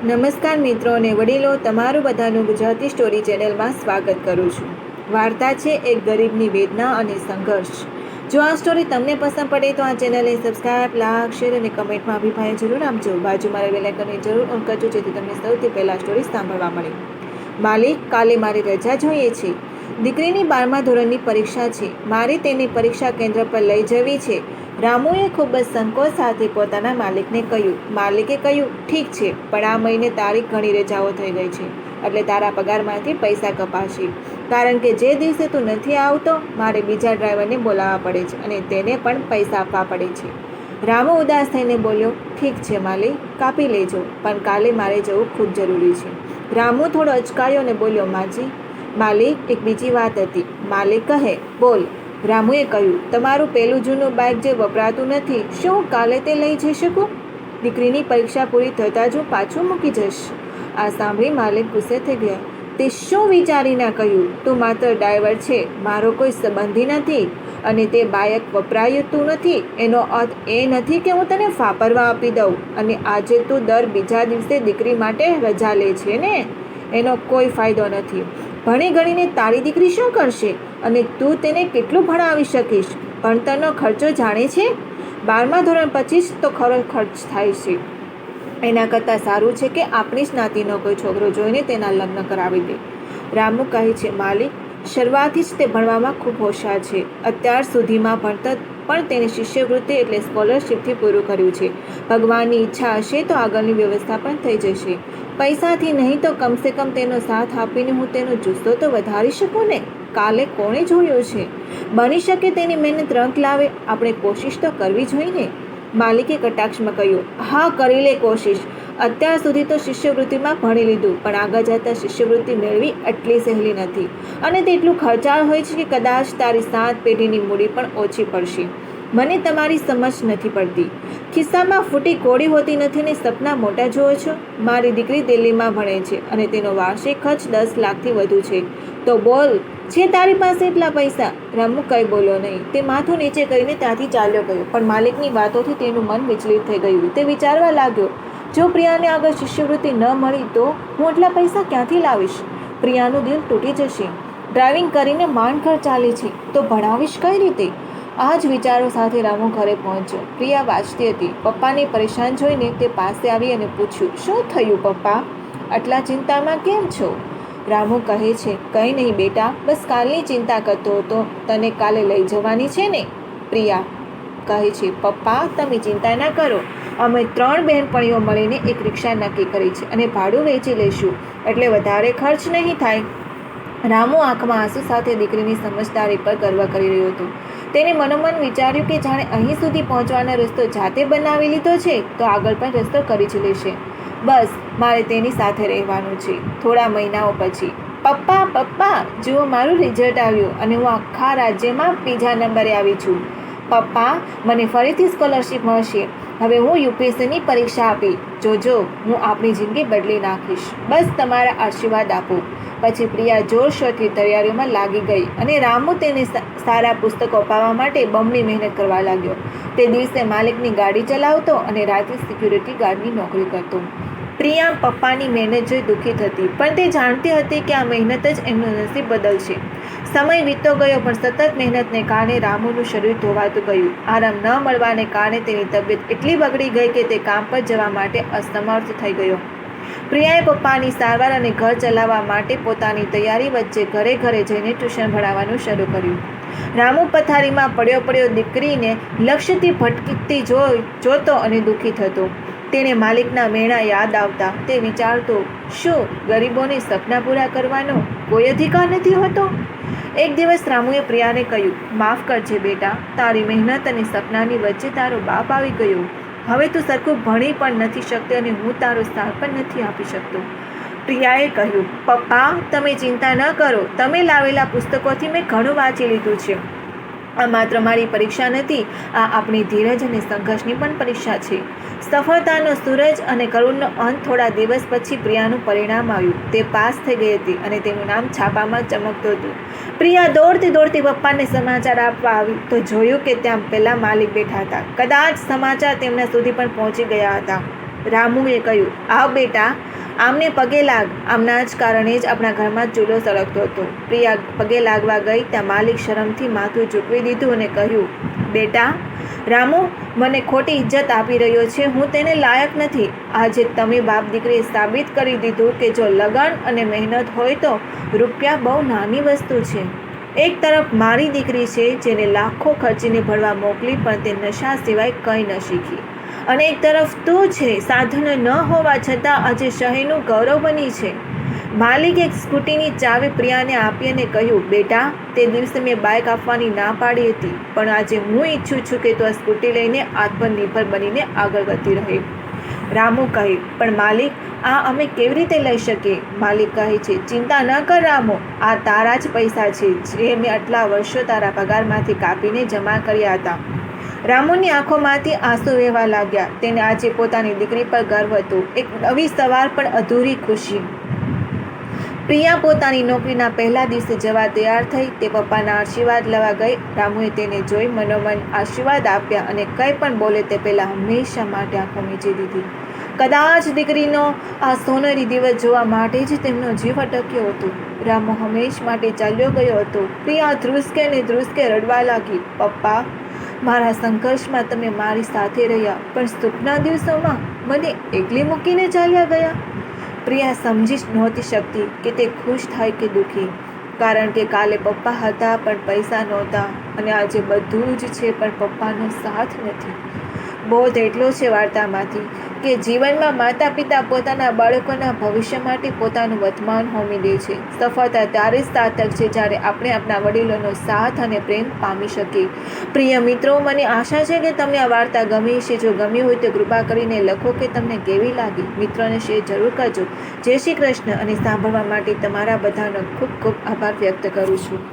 નમસ્કાર મિત્રો અને વડીલો, તમારું બધાનું ગુજરાતી સ્ટોરી ચેનલમાં સ્વાગત કરું છું. વાર્તા છે એક ગરીબની વેદના અને સંઘર્ષ. જો આ સ્ટોરી તમને પસંદ પડે તો આ ચેનલને સબસ્ક્રાઇબ, લાઈક, શેર અને કમેન્ટમાં અભિપ્રાય જરૂર આપજો. બાજુમાં બેલ આઇકનને જરૂર ઓન કરજો જેથી તમને સૌથી પહેલાં સ્ટોરી સાંભળવા મળે. માલિક, કાલે મારી રજા જોઈએ છે. દીકરીની 12મા ધોરણની પરીક્ષા છે. મારે તેને પરીક્ષા કેન્દ્ર પર લઈ જવી છે. રામુએ ખૂબ જ સંકોચ સાથે પોતાના માલિકને કહ્યું. માલિકે કહ્યું, ઠીક છે, પણ આ મહિને તારી ઘણી રજાઓ થઈ ગઈ છે, એટલે તારા પગારમાંથી પૈસા કપાશે. કારણ કે જે દિવસે તું નથી આવતો, મારે બીજા ડ્રાઈવરને બોલાવવા પડે છે અને તેને પણ પૈસા આપવા પડે છે. રામુ ઉદાસ થઈને બોલ્યો, ઠીક છે માલિક, કાપી લેજો, પણ કાલે મારે જવું ખૂબ જરૂરી છે. રામુ થોડો અચકાયો અને બોલ્યો, માલિક, એક બીજી વાત હતી. માલિક કહે, બોલ. રામુએ કહ્યું, તમારું પેલું જૂનું બાઇક જે વપરાતું નથી, શું હું કાલે તે લઈ જઈ શકું? દીકરીની પરીક્ષા પૂરી થતાં જ હું પાછું મૂકી જઈશ. આ સાંભળી માલિક ગુસ્સે થઈ ગયા. તે શું વિચારીને કહ્યું, તું માત્ર ડ્રાઈવર છે, મારો કોઈ સંબંધી નથી, અને તે બાઇક વપરાતું નથી એનો અર્થ એ નથી કે હું તને વાપરવા આપી દઉં. અને આજે તું દર બીજા દિવસે દીકરી માટે રજા લે છે ને, એનો કોઈ ફાયદો નથી. ભણી ગણીને તારી દીકરી શું કરશે અને તું તેને કેટલું ભણાવી શકીશ? ભણતરનો ખર્ચો જાણે છે? 12મા ધોરણ પછી જ તો ખરો ખર્ચ થાય છે. એના કરતાં સારું છે કે આપણી જ જ્ઞાતિનો કોઈ છોકરો જોઈને તેના લગ્ન કરાવી દે. રામુ કહે છે, માલિક, શરૂઆતથી જ તે ભણવામાં ખૂબ હોશિયાર છે. અત્યાર સુધીમાં ભણતર પણ તેની શિષ્યવૃત્તિ એટલે સ્કોલરશિપથી પૂરું કર્યું છે. ભગવાનની ઈચ્છા હશે તો આગળની વ્યવસ્થા પણ થઈ જશે. પૈસાથી નહીં તો કમસે કમ તેનો સાથ આપીને હું તેનો જુસ્સો તો વધારી શકું ને. કાલે કોણે જોયું છે? બની શકે તેની મહેનત રંગ લાવે. આપણે કોશિશ તો કરવી જોઈએ ને. માલિકે કટાક્ષમાં કહ્યું, હા, કરી લે કોશિશ. અત્યાર સુધી તો શિષ્યવૃત્તિમાં ભણી લીધું, પણ આગળ જતાં શિષ્યવૃત્તિ મેળવી એટલી સહેલી નથી, અને તેટલું ખર્ચાળ હોય છે કે કદાચ તારી 7 પેઢીની મૂડી પણ ઓછી પડશે. મને તમારી સમજ નથી પડતી. ખિસ્સામાં ફૂટી કોડી હોતી નથી ને સપના મોટા જુઓ છો. મારી દીકરી દિલ્હીમાં ભણે છે અને તેનો વાર્ષિક ખર્ચ 10 લાખથી વધુ છે. તો બોલ, છે તારી પાસે એટલા પૈસા? રામુ કંઈ બોલ્યો નહીં. તે માથું નીચે કરીને ત્યાંથી ચાલ્યો ગયો. પણ માલિકની વાતોથી તેનું મન વિચલિત થઈ ગયું. તે વિચારવા લાગ્યો, જો પ્રિયાને આગળ શિષ્યવૃત્તિ ન મળી તો હું એટલા પૈસા ક્યાંથી લાવીશ? પ્રિયાનું દિલ તૂટી જશે. ડ્રાઇવિંગ કરીને માંડ ઘર ચાલે છે, તો ભણાવીશ કઈ રીતે? આ જ વિચારો સાથે રામુ ઘરે પહોંચ્યો. પ્રિયા વાંચતી હતી. પપ્પાને પરેશાન જોઈને તે પાસે આવી અને પૂછ્યું, શું થયું પપ્પા? આટલા ચિંતામાં કેમ છો? રામુ કહે છે, કંઈ નહીં બેટા, બસ કાલની ચિંતા કરતો હતો. તને કાલે લઈ જવાની છે ને? પ્રિયા કહે છે, પપ્પા તમે ચિંતા ના કરો. અમે 3 બહેનપણીઓ મળીને એક રિક્ષા નક્કી કરી છે અને ભાડું વેચી લઈશું, એટલે વધારે ખર્ચ નહીં થાય. રામુ આંખમાં આંસુ સાથે દીકરીની સમજદારી પર ગર્વ કરી રહ્યો હતો. તેને મનોમન વિચાર્યું કે જાણે અહીં સુધી પહોંચવાનો રસ્તો જાતે બનાવી લીધો છે તો આગળ પણ રસ્તો કરી જ લેશે. બસ મારે તેની સાથે રહેવાનું છે. થોડા મહિનાઓ પછી, પપ્પા, જુઓ મારું રિઝલ્ટ આવ્યું અને હું આખા રાજ્યમાં બીજા નંબરે આવી છું. પપ્પા, મને ફરીથી સ્કોલરશિપ મળશે. હવે હું યુપીએસસીની પરીક્ષા આપી. જોજો, હું આપણી જિંદગી બદલી નાખીશ. બસ તમારા આશીર્વાદ આપો. પછી પ્રિયા જોરશોરથી તૈયારીઓમાં લાગી ગઈ અને રામુ તેને સારા પુસ્તકો અપાવવા માટે બમણી મહેનત કરવા લાગ્યો. તે દિવસે માલિકની ગાડી ચલાવતો અને રાતે સિક્યુરિટી ગાર્ડની નોકરી કરતો. પ્રિયા પપ્પાની મહેનત જોઈ દુઃખિત હતી, પણ તે જાણતી હતી કે આ મહેનત જ એમનું નસીબ બદલશે. સમય વીતતો ગયો, પણ સતત મહેનતને કારણે રામુનું શરીર ધોવાતું ગયું. આરામ ન મળવાને કારણે તેની તબિયત એટલી બગડી ગઈ કે તે કામ પર જવા માટે અસમર્થ થઈ ગયો. પ્રિયાએ પપ્પાની સારવાર અને ઘર ચલાવવા માટે પોતાની તૈયારી વચ્ચે ઘરે ઘરે જઈને ટ્યુશન ભણાવવાનું શરૂ કર્યું. રામુ પથારીમાં પડ્યો દીકરીને લક્ષ્યથી ભટકતી જોતો અને દુઃખી થતો. તેને માલિકના મેણા યાદ આવતા. તે વિચારતો, શું ગરીબોને સપના પૂરા કરવાનો કોઈ અધિકાર નથી હોતો? એક દિવસ રામુએ પ્રિયાને કહ્યું, માફ કરજે બેટા, તારી મહેનત અને સપનાની વચ્ચે તારો બાપ આવી ગયો. હવે તું સરખું ભણી પણ નથી શકતી અને હું તારો સાથ પણ નથી આપી શકતો. પ્રિયાએ કહ્યું, પપ્પા તમે ચિંતા ન કરો. તમે લાવેલા પુસ્તકોથી મેં ઘણું વાંચી લીધું છે. આ માત્ર મારી પરીક્ષા નથી, આ આપણી ધીરજ અને સંઘર્ષની પણ પરીક્ષા છે. સફળતાનો સૂરજ અને કરુણનો અંત. થોડા દિવસ પછી પ્રિયાનું પરિણામ આવ્યું. તે પાસ થઈ ગઈ હતી અને તેનું નામ છાપામાં ચમકતું હતું. પ્રિયા દોડતી પપ્પાને સમાચાર આપવા આવી તો જોયું કે ત્યાં પેલા માલિક બેઠા હતા. કદાચ સમાચાર તેમના સુધી પણ પહોંચી ગયા હતા. રામુએ કહ્યું, આવ બેટા, આમને પગે લાગ. આમના જ કારણે જ આપણા ઘરમાં ચૂલો સળગતો હતો. પ્રિયા પગે લાગવા ગઈ ત્યાં માલિક શરમથી માથું ઝૂકવી દીધું અને કહ્યું, બેટા, રામુ મને ખોટી ઇજ્જત આપી રહ્યો છે. હું તેને લાયક નથી. આજે તમે બાપ દીકરીએ સાબિત કરી દીધું કે જો લગન અને મહેનત હોય તો રૂપિયા બહુ નાની વસ્તુ છે. એક તરફ મારી દીકરી છે જેને લાખો ખર્ચીને ભણવા મોકલી પણ તે નશા સિવાય કંઈ ન શીખી, અને એક તરફ તું છે, સાધનો ન હોવા છતાં આજે શહેરનું ગૌરવ બની છે. માલિકે એક સ્કૂટીની ચાવી પ્રિયાને આપી અને કહ્યું, બેટા, તે દિવસે મેં બાઇક આપવાની ના પાડી હતી, પણ આજે હું ઈચ્છું છું કે તું આ સ્કૂટી લઈને આત્મનિર્ભર બનીને આગળ વધતી રહે. રામુ કહે, પણ માલિક, આ અમે કેવી રીતે લઈ શકીએ? માલિક કહે છે, ચિંતા ન કર રામુ, આ તારા જ પૈસા છે જે મેં આટલા વર્ષો તારા પગારમાંથી કાપીને જમા કર્યા હતા. રામુની આંખોમાંથી આંસુ વહેવા લાગ્યા. તેને આજે પોતાની દીકરી પર ગર્વ હતો, એક નવી સવાર પણ અધૂરી ખુશી. પ્રિયા પોતાની નોકરીના પહેલા દિવસે જવા તૈયાર થઈ. તે પપ્પાના આશીર્વાદ લેવા ગઈ. રામુએ તેને જોઈ મનોમન આશીર્વાદ આપ્યા અને કંઈ પણ બોલે તે પહેલાં હંમેશા માટે આંખો મીચી દીધી. કદાચ દીકરીનો આ સોનેરી દિવસ જોવા માટે જ તેમનો જીવ અટક્યો હતો. રામુ હંમેશ માટે ચાલ્યો ગયો હતો. પ્રિયા ધ્રુસકે ને ધ્રુસકે રડવા લાગી. પપ્પા, મારા સંઘર્ષમાં તમે મારી સાથે રહ્યા, પણ સુખના દિવસોમાં મને એકલી મૂકીને ચાલ્યા ગયા. પ્રિયા સમજી જ નહોતી શકતી કે તે ખુશ થાય કે દુઃખી, કારણ કે કાલે પપ્પા હતા પણ પૈસા નહોતા, અને આજે બધું જ છે પણ પપ્પાનો સાથ નથી. બોધ એટલો છે વાર્તામાંથી કે જીવનમાં માતા પિતા પોતાના બાળકોના ભવિષ્ય માટે પોતાનું વર્તમાન હોમી દે છે. સફળતા ત્યારે જ સાર્થક છે જ્યારે આપણે આપણા વડીલોનો સાથ અને પ્રેમ પામી શકીએ. પ્રિય મિત્રો, મને આશા છે કે તમને આ વાર્તા ગમી છે. જો ગમી હોય તો કૃપા કરીને લખો કે તમને કેવી લાગી. મિત્રોને શેર જરૂર કરજો. જય શ્રી કૃષ્ણ. અને સાંભળવા માટે તમારા બધાનો ખૂબ ખૂબ આભાર વ્યક્ત કરું છું.